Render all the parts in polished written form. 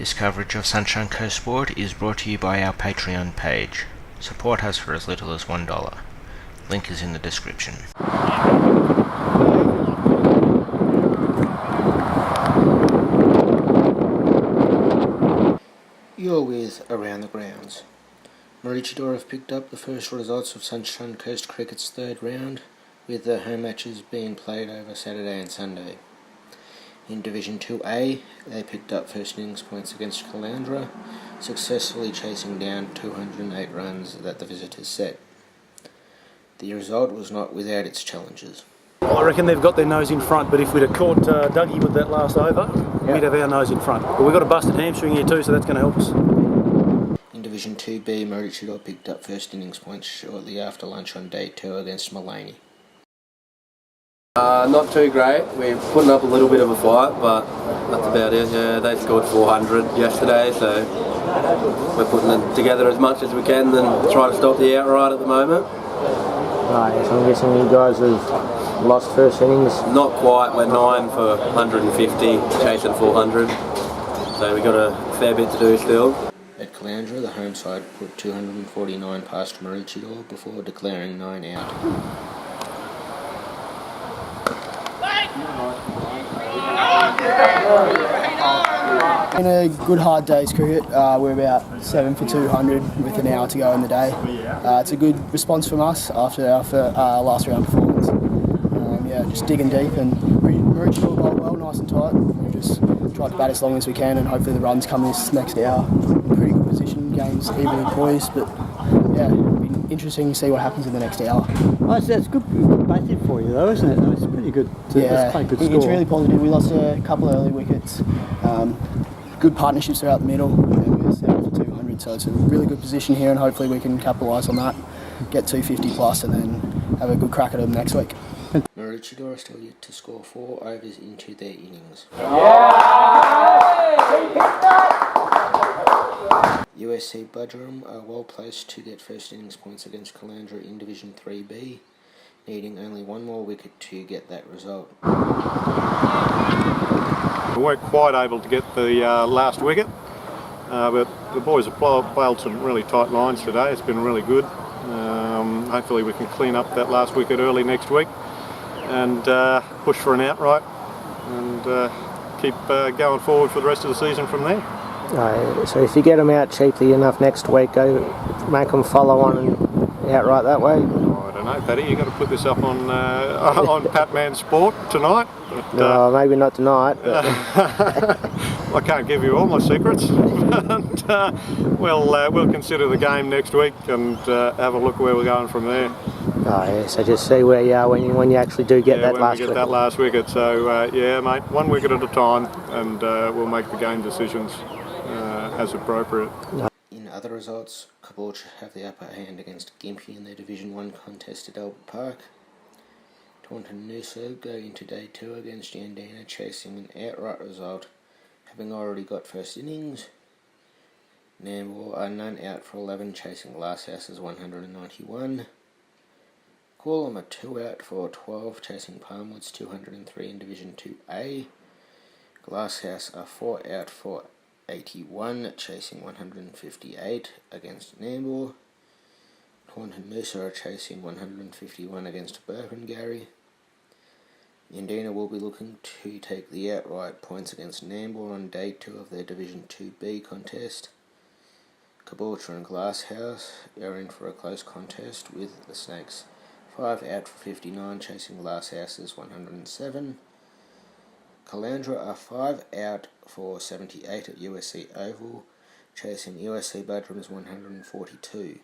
This coverage of Sunshine Coast Sport is brought to you by our Patreon page. Support us for as little as $1. Link is in the description. You're with Around the Grounds. Maroochydore have picked up the first results of Sunshine Coast Cricket's third round, with the home matches being played over Saturday and Sunday. In Division 2A, they picked up first innings points against Caloundra, successfully chasing down 208 runs that the visitors set. The result was not without its challenges. I reckon they've got their nose in front, but if we'd have caught Dougie with that last over, we'd have our nose in front. But we've got a busted hamstring here too, so that's going to help us. In Division 2B, Maroochydore picked up first innings points shortly after lunch on day 2 against Mullaney. Not too great. We're putting up a little bit of a fight, but that's about it. Yeah, they scored 400 yesterday, so we're putting it together as much as we can and trying to stop the outright at the moment. Right, so I'm guessing you guys have lost first innings? Not quite. We're 9 for 150, chasing 400, so we've got a fair bit to do still. At Caloundra, the home side put 249 past Maroochydore before declaring 9 out. In a good hard day's cricket, we're about 7 for 200 with an hour to go in the day. It's a good response from us after our last round performance. Just digging deep and Maroochydore bowled well, nice and tight. We've just tried to bat as long as we can and hopefully the runs come this next hour. Pretty good position, game's evenly poised, but yeah, it'll be interesting to see what happens in the next hour. Oh, that's good batting for you though, isn't it? It's pretty good. It's quite good score. It's really positive. We lost a couple of early wickets. Good partnerships throughout the middle, and we're 7 for 200, so it's a really good position here, and hopefully we can capitalise on that, get 250 plus, and then have a good crack at them next week. Maroochydore are still yet to score 4 overs into their innings. USC Budgerum are well placed to get first innings points against Caloundra in Division 3B, needing only one more wicket to get that result. We weren't quite able to get the last wicket, but the boys have bowled some really tight lines today. It's been really good. Hopefully we can clean up that last wicket early next week and push for an outright and keep going forward for the rest of the season from there. So if you get them out cheaply enough next week, go make them follow on and outright that way. Oh, I don't know, Paddy. You got to put this up on on Patman Sport tonight. But, no, maybe not tonight. But I can't give you all my secrets. But, we'll consider the game next week and have a look where we're going from there. So just see where you are when you actually do get that last wicket. When we get that last wicket. So mate, one wicket at a time, and we'll make the game decisions as appropriate. In other results, Caboolture have the upper hand against Gympie in their Division 1 contest at Albert Park. Taunton Noosa go into day 2 against Yandina, chasing an outright result, having already got first innings. Nambour are none out for 11, chasing Glasshouse's 191. Coolum are 2 out for 12, chasing Palmwood's 203 in Division 2A. Glasshouse are 4 out for 81, chasing 158 against Nambour. Taunton Noosa are chasing 151 against Burpengary. Yandina will be looking to take the outright points against Nambour on day 2 of their Division 2B contest. Caboolture and Glasshouse are in for a close contest, with the Snakes 5 out for 59, chasing Glasshouse's 107. Caloundra are 5 out for 78 at USC Oval, chasing USC Budgerum's 142.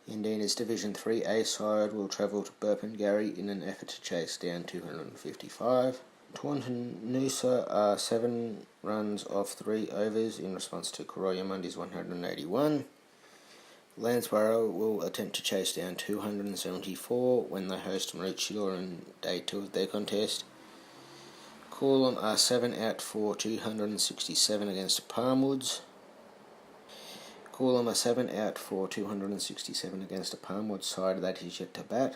Yandina's Division 3A side will travel to Burpengary in an effort to chase down 255. Taunton Noosa are 7 runs off 3 overs in response to Koroya Mundy's 181. Landsborough will attempt to chase down 274 when they host Maroochydore in day 2 of their contest. Coolum are 7 out for 267 against Palmwoods. Coolum are 7 out for 267 against a Palmwood side that is yet to bat.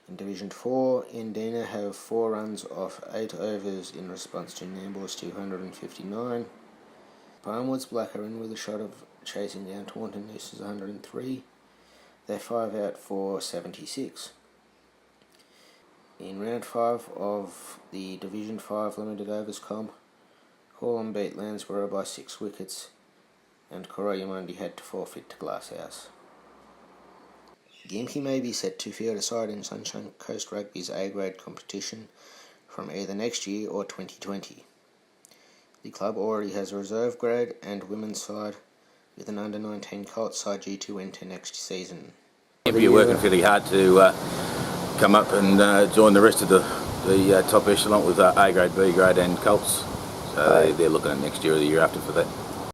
In Division 4, Yandina have 4 runs off 8 overs in response to Nambour's 259. Barnwood's Black are in with a shot of chasing down Taunton Noosa's 103. They're 5 out for 76. In round 5 of the Division 5 Limited Overs comp, Corlon beat Landsborough by 6 wickets and Corroyamundi had to forfeit to Glasshouse. Gympie may be set to field a side in Sunshine Coast Rugby's A-grade competition from either next year or 2020. The club already has a reserve grade and women's side with an under-19 Colts side due to enter next season. You're working fairly hard to come up and join the rest of the top echelon with A grade, B grade and Colts. So they're looking at next year or the year after for that.